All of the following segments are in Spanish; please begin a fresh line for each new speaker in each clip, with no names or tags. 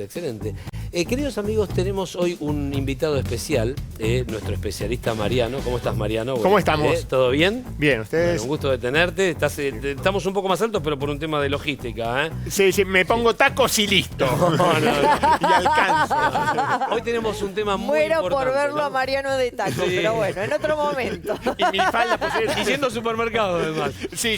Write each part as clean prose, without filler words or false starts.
excelente, excelente. Queridos amigos, tenemos hoy un invitado especial, nuestro especialista Mariano. ¿Cómo estás, Mariano?
¿Cómo estamos?
¿Todo bien?
Bien, ¿ustedes?
Bueno, un gusto de tenerte. Estamos un poco más altos, pero por un tema de logística, ¿eh?
Sí, me pongo tacos y listo. Y alcanzo.
Hoy tenemos un tema muy
Muero
importante.
por verlo
¿no?
a Mariano de taco,
Sí.
pero bueno, en otro momento.
Y mi falda, pues,
Diciendo supermercado, además.
Sí.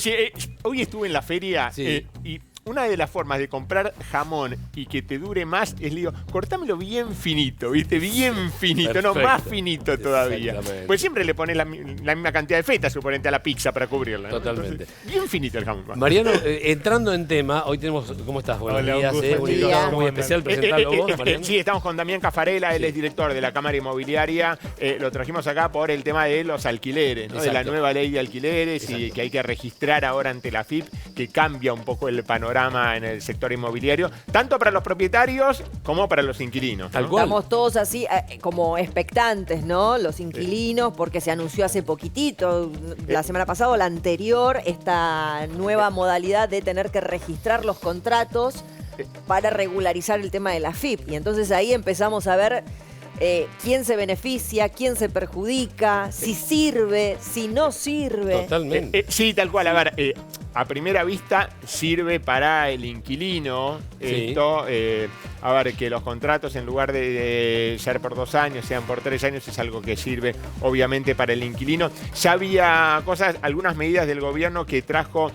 Hoy estuve en la feria
Sí.
y una de las formas de comprar jamón y que te dure más es, le digo, cortámelo bien finito, ¿viste? Bien finito,
Perfecto.
no, más finito todavía.
Exactamente.
Pues siempre le pones la misma cantidad de feta, suponente, a la pizza para cubrirla, ¿no?
Totalmente.
Entonces, bien finito el jamón.
Mariano, entrando en tema, hoy tenemos... ¿Cómo estás? Buenos
Hola, un
días,
gusto.
un
Buen
invitado
día.
muy especial. Presentalo vos, Mariano.
Sí, estamos con Damián Cafarela, él es director de la Cámara Inmobiliaria. Lo trajimos acá por el tema de los alquileres, ¿no? De la
Exacto.
nueva ley de alquileres y
Exacto.
que hay que registrar ahora ante la AFIP, que cambia un poco el panorama en el sector inmobiliario, tanto para los propietarios como para los inquilinos, ¿no?
Tal cual.
Estamos todos así como expectantes, ¿no? Los inquilinos, porque se anunció hace poquitito, la semana pasada o la anterior, esta nueva modalidad de tener que registrar los contratos para regularizar el tema de la FIP. Y entonces ahí empezamos a ver quién se beneficia, quién se perjudica, si sirve, si no sirve.
Totalmente.
Sí, tal cual. A ver, a primera vista sirve para el inquilino
Sí.
esto. A ver, que los contratos en lugar de ser por 2 años, sean por 3 años, es algo que sirve obviamente para el inquilino. Ya había algunas medidas del gobierno que trajo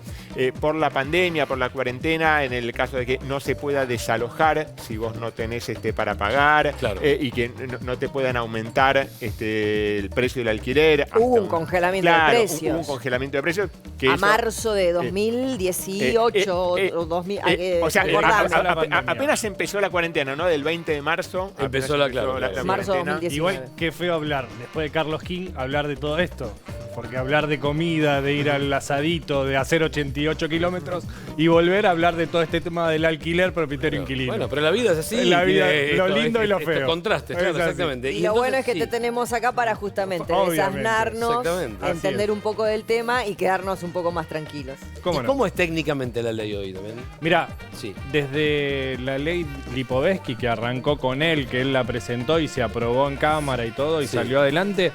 por la pandemia, por la cuarentena, en el caso de que no se pueda desalojar si vos no tenés para pagar,
Claro.
y que no te puedan aumentar el precio del alquiler.
Hubo
hasta
un congelamiento de
Claro,
precios.
hubo un congelamiento de precios. Que
A
eso-
marzo de 2018 o 2000.
o sea,
recordamos.
la pandemia.
apenas empezó la cuarentena, ¿no? Del 20 de marzo.
Empezó
apenas
la
Marzo
cuarentena.
2019.
Igual, qué feo hablar, después de Carlos King, hablar de todo esto. Porque hablar de comida, de ir al asadito, de hacer 88 kilómetros y volver a hablar de todo este tema del alquiler propietario-inquilino.
Bueno, pero la vida es así.
La vida,
tiene
lo lindo y lo
estos
feo.
contrastes,
Es
claro,
así.
exactamente.
Y lo
entonces,
bueno es que
sí.
te tenemos acá para justamente
Obviamente,
desasnarnos,
exactamente.
entender
Así es.
un poco del tema y quedarnos un poco más tranquilos.
¿Cómo
¿Y
no?
cómo es técnicamente la ley hoy también?
Mirá,
Sí.
desde la ley Lipovetsky, que arrancó con él, que él la presentó y se aprobó en Cámara y todo, y
Sí.
salió adelante,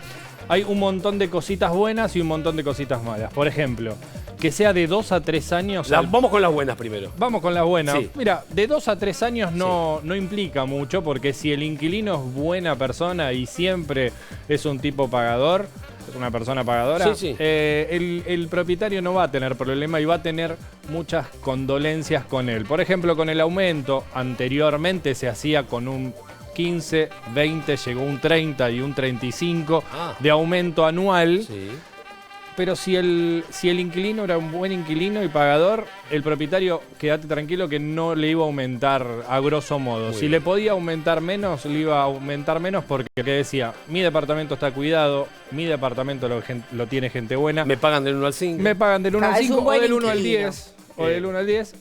hay un montón de cositas buenas y un montón de cositas malas. Por ejemplo, que sea de 2 a 3 años...
Vamos con las buenas primero.
Vamos con las buenas.
Sí.
Mira, de 2 a 3 años no implica mucho, porque si el inquilino es buena persona y siempre es un tipo pagador, es una persona pagadora,
Sí, sí.
el propietario no va a tener problema y va a tener muchas condolencias con él. Por ejemplo, con el aumento, anteriormente se hacía con un 15, 20, llegó un 30 y un 35
Ah.
de aumento anual.
Sí.
Pero si el inquilino era un buen inquilino y pagador, el propietario, quédate tranquilo que no le iba a aumentar a grosso modo.
Muy
Si
bien.
le podía aumentar menos, le iba a aumentar menos porque que decía, mi departamento está cuidado, mi departamento lo tiene gente buena,
Me pagan del 1 al 5.
me pagan del 1 al
Ah, es
5
un
o
buen
del 1 al
inquilino.
10. O del 1 al 10.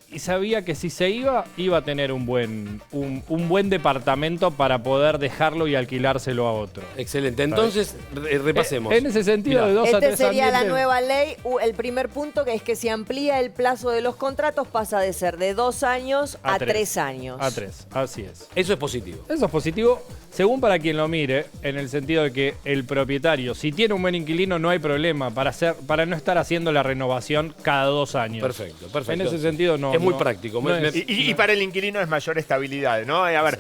Y sabía que si se iba a tener un buen departamento para poder dejarlo y alquilárselo a otro.
Excelente. Entonces, repasemos.
En ese sentido,
Mirá.
de 2 a 3
Este sería la
ambientes-
nueva ley. El primer punto que es que se amplía el plazo de los contratos, pasa de ser de 2 años a 3 años.
A 3, así es.
Eso es positivo.
Eso es positivo, según para quien lo mire, en el sentido de que el propietario, si tiene un buen inquilino, no hay problema para no estar haciendo la renovación cada 2 años.
Perfecto, perfecto.
En ese sentido, no.
Es muy
no-
práctico.
no es-
Y para el inquilino es mayor estabilidad, ¿no? A ver,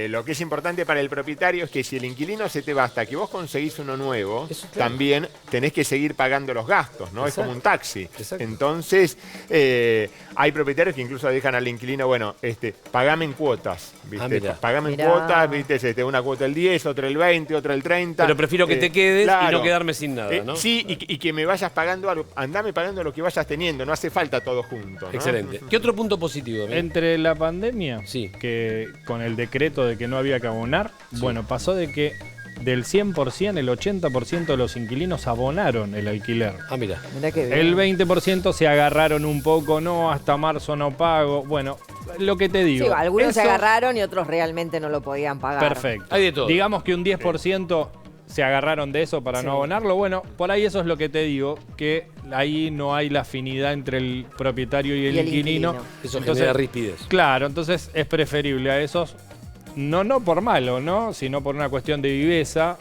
lo que es importante para el propietario es que si el inquilino se te va hasta que vos conseguís uno nuevo,
Eso, claro.
también tenés que seguir pagando los gastos, ¿no? Es
Exacto.
como un taxi.
Exacto.
Entonces, hay propietarios que incluso dejan al inquilino, bueno, pagame en cuotas, ¿viste?
Ah, mirá.
Pagame en
Mirá.
cuotas, ¿viste? Una cuota el 10, otra el 20, otra el 30.
Pero prefiero que te quedes y
claro.
no quedarme sin nada, ¿no?
Sí, y que me vayas pagando algo, andame pagando lo que vayas teniendo, no hace falta todo junto, ¿no?
Excelente. ¿Qué otro punto positivo? Damián?
Entre la pandemia,
Sí.
que con el decreto de que no había que abonar, bueno, pasó de que del 100%, el 80% de los inquilinos abonaron el alquiler.
Ah, mira.
Mirá qué bien.
El 20% se agarraron un poco, no, hasta marzo no pago. Bueno, lo que te digo.
Sí, algunos se
eso-
agarraron y otros realmente no lo podían pagar.
Perfecto.
Hay de todo.
Digamos que un 10% se agarraron de eso para no abonarlo. Bueno, por ahí eso es lo que te digo, que ahí no hay la afinidad entre el propietario y el inquilino.
Eso genera rispidez.
Claro, entonces es preferible a esos, no por malo, ¿no? Sino por una cuestión de viveza,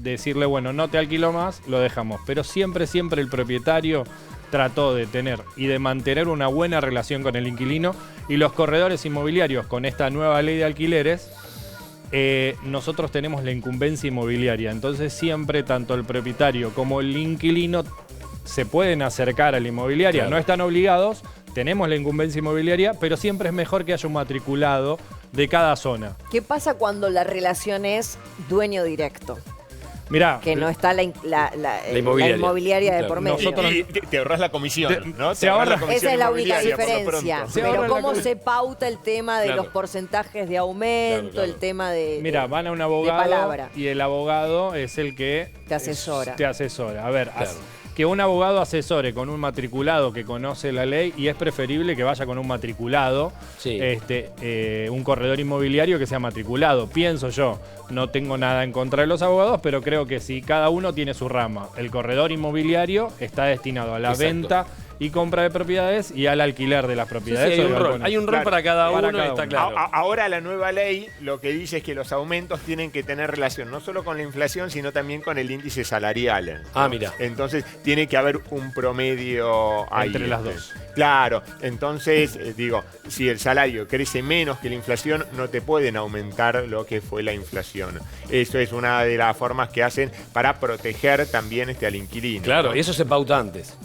decirle, bueno, no te alquilo más, lo dejamos. Pero siempre el propietario trató de tener y de mantener una buena relación con el inquilino, y los corredores inmobiliarios con esta nueva ley de alquileres, nosotros tenemos la incumbencia inmobiliaria, entonces siempre tanto el propietario como el inquilino se pueden acercar a la inmobiliaria, no están obligados, tenemos la incumbencia inmobiliaria, pero siempre es mejor que haya un matriculado de cada zona.
¿Qué pasa cuando la relación es dueño directo?
Mirá,
que no está la inmobiliaria de por medio.
Y te ahorras la comisión, ¿no?
Se ahorra.
Esa es la única diferencia. Pero ¿cómo
se
pauta el tema de los porcentajes de aumento, el tema de
Mirá, van a un abogado y el abogado es el que
te asesora.
A ver, que un abogado asesore con un matriculado que conoce la ley, y es preferible que vaya con un matriculado, un corredor inmobiliario que sea matriculado. Pienso yo, no tengo nada en contra de los abogados, pero creo que si cada uno tiene su rama. El corredor inmobiliario está destinado a la venta y compra de propiedades y al alquiler de las propiedades.
Hay un rol para cada uno, está claro.
Ahora la nueva ley lo que dice es que los aumentos tienen que tener relación no solo con la inflación, sino también con el índice salarial, ¿no?
Mira.
Entonces tiene que haber un promedio ahí.
Entre las dos.
Claro, entonces si el salario crece menos que la inflación, no te pueden aumentar lo que fue la inflación. Eso es una de las formas que hacen para proteger también al inquilino.
Claro,
¿no?
y eso se pauta antes.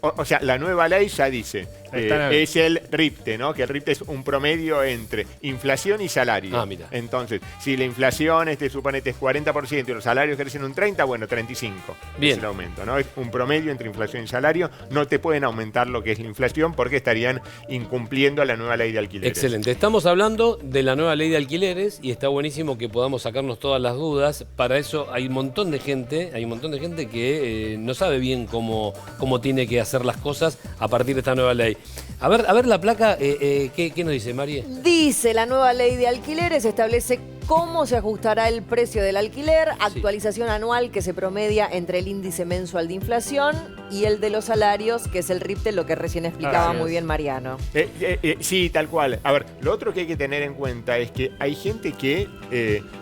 O sea, la nueva ley ya dice, es el RIPTE, ¿no? Que el RIPTE es un promedio entre inflación y salario.
Mira.
Entonces, si la inflación suponete es 40% y los salarios crecen un 30%, bueno, 35%.
Bien.
Es el aumento, ¿no? Es un promedio entre inflación y salario. No te pueden aumentar lo que es la inflación porque estarían incumpliendo la nueva ley de alquileres.
Excelente. Estamos hablando de la nueva ley de alquileres y está buenísimo que podamos sacarnos todas las dudas. Para eso hay un montón de gente, que no sabe bien cómo tiene que hacer las cosas a partir de esta nueva ley. A ver la placa, ¿qué nos dice, María?
Dice, la nueva ley de alquileres establece cómo se ajustará el precio del alquiler, actualización anual que se promedia entre el índice mensual de inflación y el de los salarios, que es el RIPTE, lo que recién explicaba muy bien Mariano.
Sí, tal cual. A ver, lo otro que hay que tener en cuenta es que hay gente que,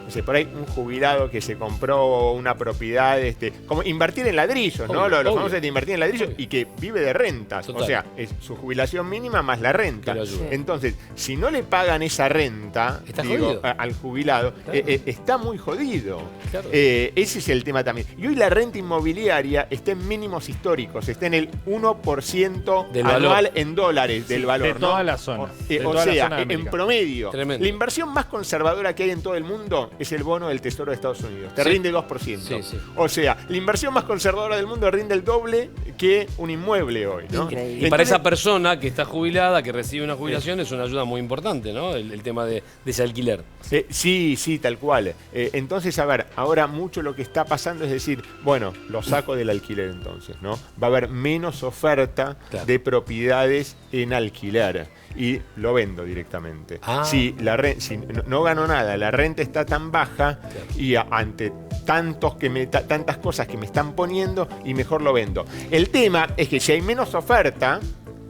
no sé, por ahí un jubilado que se compró una propiedad, como invertir en ladrillos, ¿no? Los famosos de invertir en ladrillos y que vive de rentas.
Total.
O sea, es su jubilación mínima más la renta. Entonces, si no le pagan esa renta, al jubilado, está muy jodido.
Claro.
Ese es el tema también. Y hoy la renta inmobiliaria está en mínimos históricos, está en el 1%
del
anual
valor.
En dólares del valor.
De toda la zona.
O sea, en promedio.
Tremendo.
La inversión más conservadora que hay en todo el mundo es el bono del Tesoro de Estados Unidos. Te rinde 2%.
Sí.
O sea, la inversión más conservadora del mundo rinde el doble que un inmueble hoy, ¿no?
Increíble.
Y para esa persona que está jubilada, que recibe una jubilación, es una ayuda muy importante, ¿no? El tema de ese alquiler.
Sí, tal cual. Entonces, a ver, ahora mucho lo que está pasando es decir, bueno, lo saco del alquiler entonces, ¿no? Va a haber menos oferta de propiedades en alquiler y lo vendo directamente. Si no gano nada, la renta está tan baja y ante tantas cosas que me están poniendo, y mejor lo vendo. El tema es que si hay menos oferta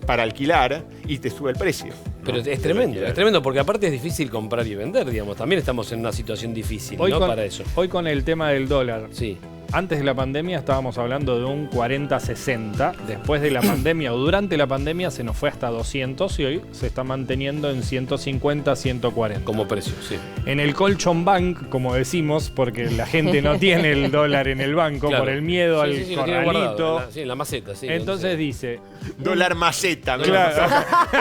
para alquilar y te sube el precio.
Pero es tremendo, porque aparte es difícil comprar y vender, digamos. También estamos en una situación difícil, para eso.
Hoy con el tema del dólar.
Sí.
Antes de la pandemia estábamos hablando de un 40-60. Después de la pandemia o durante la pandemia se nos fue hasta 200 y hoy se está manteniendo en 150-140.
Como precio, sí.
En el colchon bank, como decimos, porque la gente no tiene el dólar en el banco por el miedo al corralito.
En la maceta, sí.
Entonces dice...
Dólar maceta,
claro.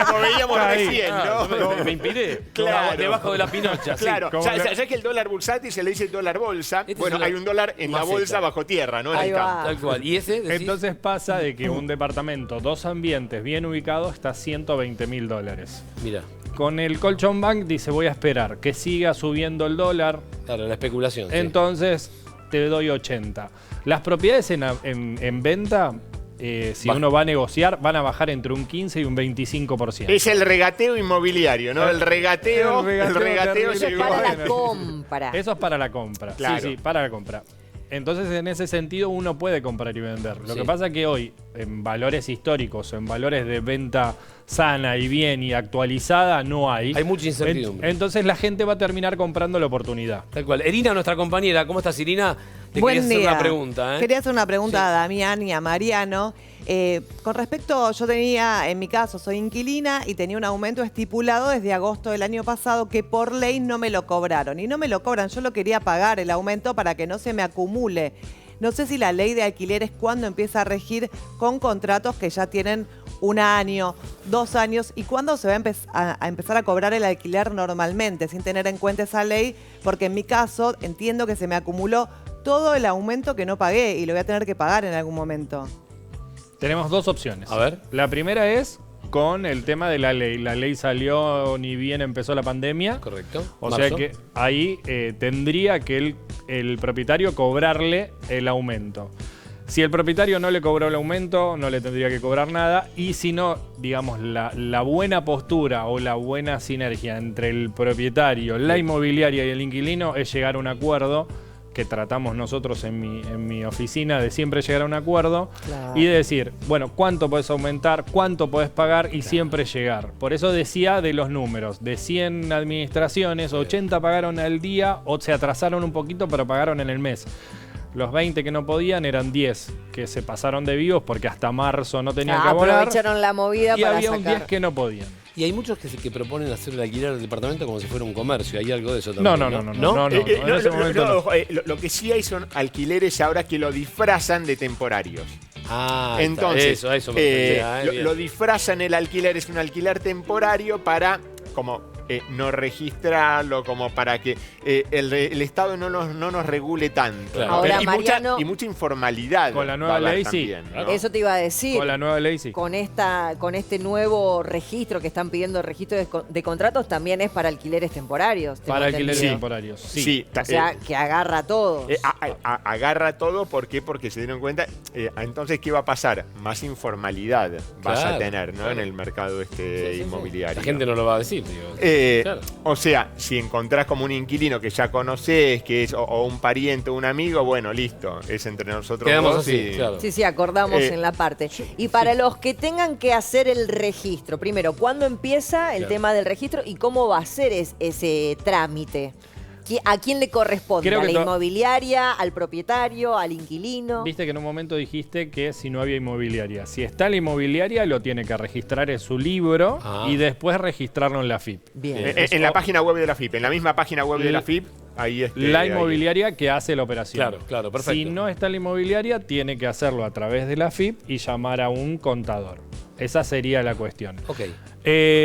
Como veíamos recién, ¿no?
Me inspiré.
Claro.
Debajo de la pinocha.
Claro.
Sí.
Ya que el dólar Bulsati se le dice dólar bolsa, hay un dólar en la bolsa bajo tierra, ¿no? En el campo.
Tal cual. ¿Y ese? ¿Decís?
Entonces pasa de que un departamento, 2 ambientes bien ubicado, está $120.000.
Mira.
Con el Colchon Bank dice, voy a esperar que siga subiendo el dólar.
Claro, la especulación.
Entonces te doy 80. Las propiedades en venta, si uno va a negociar, van a bajar entre un 15 y un 25%.
Es el regateo inmobiliario, ¿no? El regateo
Eso es
llegó.
para la compra.
Eso es para la compra.
Claro.
Sí, para la compra. Entonces, en ese sentido, uno puede comprar y vender. Lo
Sí.
que pasa es que hoy, en valores históricos, en valores de venta sana y bien y actualizada, no hay.
Hay mucha incertidumbre.
Entonces, la gente va a terminar comprando la oportunidad.
Tal cual. Irina, nuestra compañera, ¿cómo estás, Irina? Te
Buen
quería hacer
día.
una pregunta, ¿eh?
Quería hacer una pregunta
Sí.
a Damián y a Mariano. Con respecto, yo tenía, en mi caso, soy inquilina y tenía un aumento estipulado desde agosto del año pasado que por ley no me lo cobraron. Y no me lo cobran, yo lo quería pagar el aumento para que no se me acumule. No sé si la ley de alquileres cuándo empieza a regir con contratos que ya tienen 1 año, 2 años y cuándo se va a empezar a cobrar el alquiler normalmente, sin tener en cuenta esa ley, porque en mi caso entiendo que se me acumuló todo el aumento que no pagué y lo voy a tener que pagar en algún momento.
Tenemos dos opciones.
A ver.
La primera es con el tema de la ley. La ley salió ni bien empezó la pandemia.
Correcto.
O
Marzo.
sea que ahí tendría que el propietario cobrarle el aumento. Si el propietario no le cobró el aumento, no le tendría que cobrar nada. Y si no, digamos, la buena postura o la buena sinergia entre el propietario, la inmobiliaria y el inquilino es llegar a un acuerdo que tratamos nosotros en mi oficina, de siempre llegar a un acuerdo
Claro.
y decir, bueno, cuánto podés aumentar, cuánto podés pagar y siempre llegar. Por eso decía de los números, de 100 administraciones, 80 pagaron al día o se atrasaron un poquito pero pagaron en el mes. Los 20 que no podían eran 10 que se pasaron de vivos porque hasta marzo no tenían que abonar
Aprovecharon la movida
y
para
había un 10
sacar.
que no podían.
Y hay muchos que proponen hacer el alquiler del departamento como si fuera un comercio. ¿Hay algo de eso
No,
también?
no. En ese momento no.
Lo que sí hay son alquileres ahora que lo disfrazan de temporarios.
Ah,
Entonces,
a eso me refería, bien.
lo disfrazan el alquiler, es un alquiler temporario para como no registrarlo, como para que el Estado no nos regule tanto.
Claro.
¿no?
Ahora,
y,
Mariano-
mucha informalidad.
Con la nueva
va a haber
ley, sí.
también, ¿no?
Eso te iba a decir.
Con la nueva ley sí.
Con este nuevo registro que están pidiendo, registro de contratos, también es para alquileres temporarios. tengo
Para alquileres
entendido.
temporarios. Sí.
Sí,
O sea, que agarra a todos.
agarra todo, ¿por qué? Porque se dieron cuenta, entonces, ¿qué va a pasar? Más informalidad vas
Claro,
a tener, ¿no?
claro.
En el mercado
sí.
inmobiliario.
La gente no lo va a decir, digo. Claro.
O sea, si encontrás como un inquilino que ya conocés, que es o un pariente o un amigo, bueno, listo, es entre nosotros
Quedamos
dos
así,
y-
claro.
Sí, acordamos en la parte. Y para los que tengan que hacer el registro, primero, ¿cuándo empieza el
Claro.
tema del registro y cómo va a ser ese trámite? ¿A quién le corresponde?
Creo
¿A
que
la inmobiliaria, al propietario, al inquilino?
Viste que en un momento dijiste que si no había inmobiliaria. Si está la inmobiliaria, lo tiene que registrar en su libro
Ah.
y después registrarlo en la FIP.
Bien.
En la página web de la FIP, en la misma página web de la FIP, ahí
La
ahí.
inmobiliaria que hace la operación.
Claro, perfecto.
Si no está la inmobiliaria, tiene que hacerlo a través de la FIP y llamar a un contador. Esa sería la cuestión.
Ok.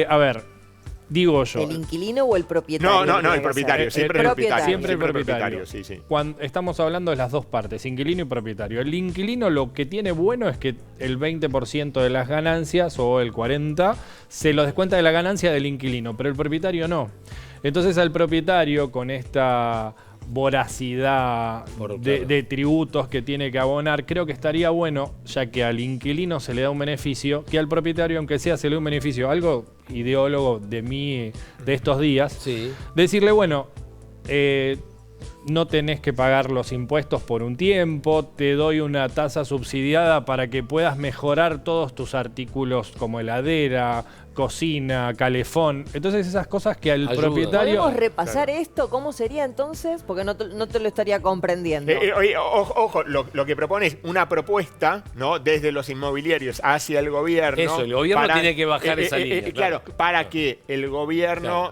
A ver, digo yo.
¿El inquilino o el propietario?
No,
tiene
el
que
propietario,
hacer?
siempre el propietario.
Siempre el propietario.
Sí, sí.
Cuando estamos hablando de las dos partes, inquilino y propietario. El inquilino lo que tiene bueno es que el 20% de las ganancias o el 40% se lo descuenta de la ganancia del inquilino, pero el propietario no. Entonces al propietario con esta voracidad
Claro.
de tributos que tiene que abonar, creo que estaría bueno, ya que al inquilino se le da un beneficio, que al propietario, aunque sea, se le dé un beneficio. Algo ideólogo de mí de estos días,
Sí.
decirle, bueno, no tenés que pagar los impuestos por un tiempo, te doy una tasa subsidiada para que puedas mejorar todos tus artículos como heladera, cocina, calefón. Entonces esas cosas que al
Ayuda.
propietario...
¿Podemos repasar esto? ¿Cómo sería entonces? Porque no te lo estaría comprendiendo.
Oye, ojo, lo que propone es una propuesta, ¿no? Desde los inmobiliarios hacia el gobierno.
Eso, el gobierno tiene que bajar esa línea,
Claro,
claro.
para que el gobierno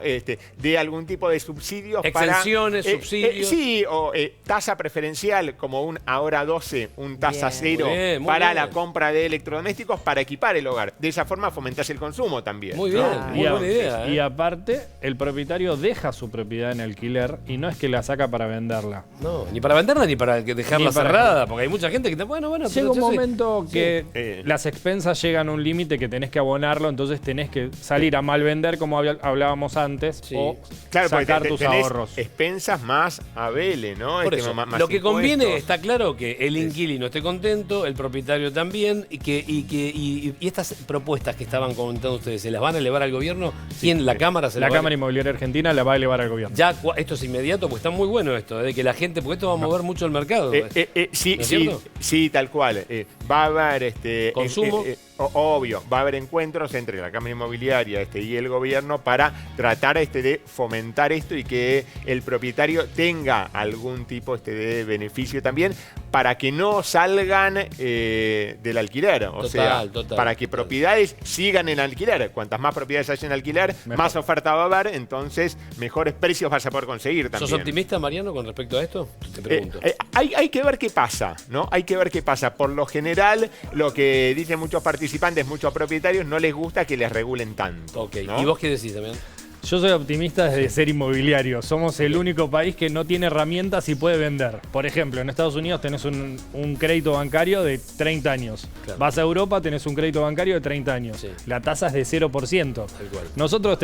dé algún tipo de subsidios
Exenciones,
para...
subsidios.
Sí, o tasa preferencial, como un ahora 12, un tasa
Bien.
cero
Muy bien, muy
para
bien.
la compra de electrodomésticos para equipar el hogar. De esa forma fomentás el consumo también.
Muy bien,
Ah.
muy
Y,
buena idea.
y aparte, el propietario deja su propiedad en alquiler y no es que la saca para venderla.
No, ni para venderla ni para dejarla
Ni para-
cerrada, porque hay mucha gente que está, bueno,
Llega
pero
un
yo sé-
momento que las expensas llegan a un límite que tenés que abonarlo, entonces tenés que salir a mal vender como hablábamos antes
Sí.
o
Claro, porque
sacar tus
tenés
ahorros.
expensas más ABL, ¿no?
Por eso,
Más
lo que conviene,
impuestos.
está claro que el inquilino esté contento, el propietario también, y estas propuestas que estaban comentando ustedes, se las van a elevar al gobierno, ¿quién? ¿La Cámara se
La
las va a
Cámara Inmobiliaria Argentina la va a elevar al gobierno.
Ya, esto es inmediato, pues está muy bueno esto, de que la gente, porque esto va a mover mucho el mercado.
Sí,
¿No es
sí,
cierto?
sí, tal cual. Va a haber
Consumo.
obvio, va a haber encuentros entre la Cámara Inmobiliaria y el gobierno para tratar de fomentar esto y que el propietario tenga algún tipo de beneficio también para que no salgan del alquiler. O sea, para que propiedades sigan en alquiler. Cuantas más propiedades haya en alquiler,
mejor.
más oferta va a haber, entonces mejores precios vas a poder conseguir también.
¿Sos optimista, Mariano, con respecto a esto? Te pregunto.
Hay que ver qué pasa, ¿no? Hay que ver qué pasa. Por lo general, lo que dicen muchos participantes, muchos propietarios, no les gusta que les regulen tanto.
Ok,
¿no?
¿y vos qué decís también?
Yo soy optimista desde ser inmobiliario. Somos el único país que no tiene herramientas y puede vender. Por ejemplo, en Estados Unidos tenés un crédito bancario de 30 años.
Claro.
Vas a Europa, tenés un crédito bancario de 30 años.
Sí.
La tasa es de 0%.
Tal cual.
Nosotros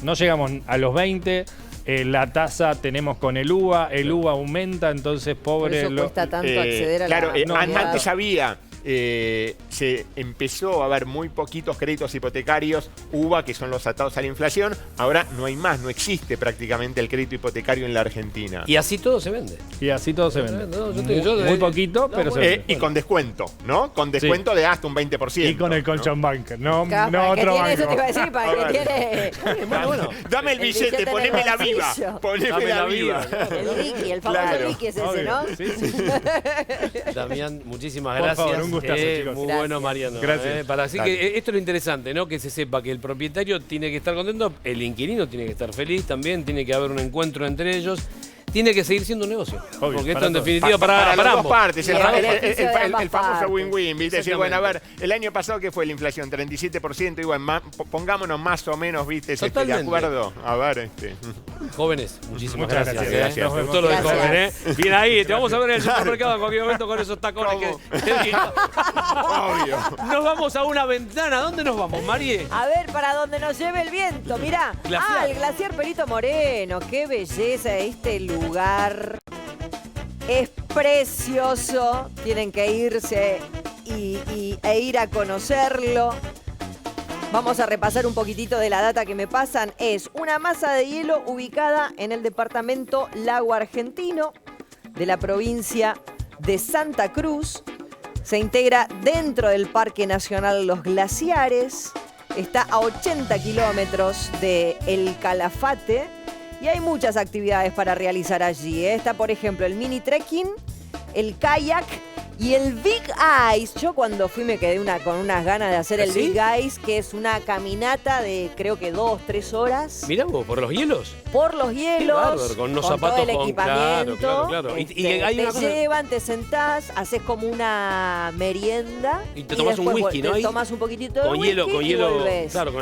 no llegamos a los 20, la tasa tenemos con el UVA, el UVA aumenta, entonces
Por
pobre...
eso cuesta tanto acceder a
Claro,
la propiedad.
antes había... se empezó a haber muy poquitos créditos hipotecarios UVA, que son los atados a la inflación. Ahora no hay más, no existe prácticamente el crédito hipotecario en la Argentina.
Y así todo se vende.
Y así todo se vende.
No,
Muy poquito, pero se vende.
Y con descuento, ¿no? Con descuento de hasta un 20%.
Y con el colchón bank, no
Capaz que
otro
tiene, eso te
banco.
iba a decir, para que tiene...
Bueno.
Dame el
El
billete,
billete en
poneme
el
la viva.
bolsillo.
Poneme
Dame
la
la
viva.
viva.
El Ricky, el famoso
Claro.
Ricky es ese,
Obvio.
¿no?
Sí, sí.
Damián, muchísimas
Por
gracias.
favor, un gustazo, chicos.
Muy
Gracias.
bueno, Mariano.
Gracias.
Así que esto es lo interesante, ¿no? Que se sepa que el propietario tiene que estar contento, el inquilino tiene que estar feliz también, tiene que haber un encuentro entre ellos. Tiene que seguir siendo un negocio.
Obvio,
Porque
para
esto en
todos.
definitiva
Para las dos
ambos.
partes. El,
Para
el-
el
el-
beneficio de
el-
ambas
el famoso
partes.
win-win, ¿viste? Decir, bueno, a ver,
Exactamente.
el año pasado, ¿qué fue la inflación? 37%. Igual, pongámonos más o menos, ¿viste? ¿De
Totalmente.
acuerdo? A ver,
Jóvenes, muchísimas
Muchas
gracias.
gracias.
Nos gustó lo de
Gracias.
joven, Bien ahí, te vamos a ver en el supermercado en cualquier momento con esos tacones que...
Obvio.
Nos vamos a una ventana. ¿Dónde nos vamos, Marie?
A ver, para donde nos lleve el viento, mirá.
Glaciar.
El glaciar Perito Moreno, qué belleza este lugar. Es precioso, tienen que irse e ir a conocerlo. Vamos a repasar un poquitito de la data que me pasan. Es una masa de hielo ubicada en el departamento Lago Argentino de la provincia de Santa Cruz. Se integra dentro del Parque Nacional Los Glaciares. Está a 80 kilómetros de El Calafate. Y hay muchas actividades para realizar allí. Está, por ejemplo, el mini trekking, el kayak y el Big Ice. Yo cuando fui me quedé con unas ganas de hacer el
¿Sí?
Big Ice, que es una caminata de creo que 2-3 horas
Mirá vos, por los hielos.
por los hielos,
bárbaro, con unos
todo
zapatos
el
con-
equipamiento.
claro. Y hay
te
una cosa-
llevan, te sentás, haces como una merienda
Y te tomás un
después
whisky, ¿no?
Te
Ahí,
tomás un poquitito de
Con
whisky
hielo,
y volvés.
claro, con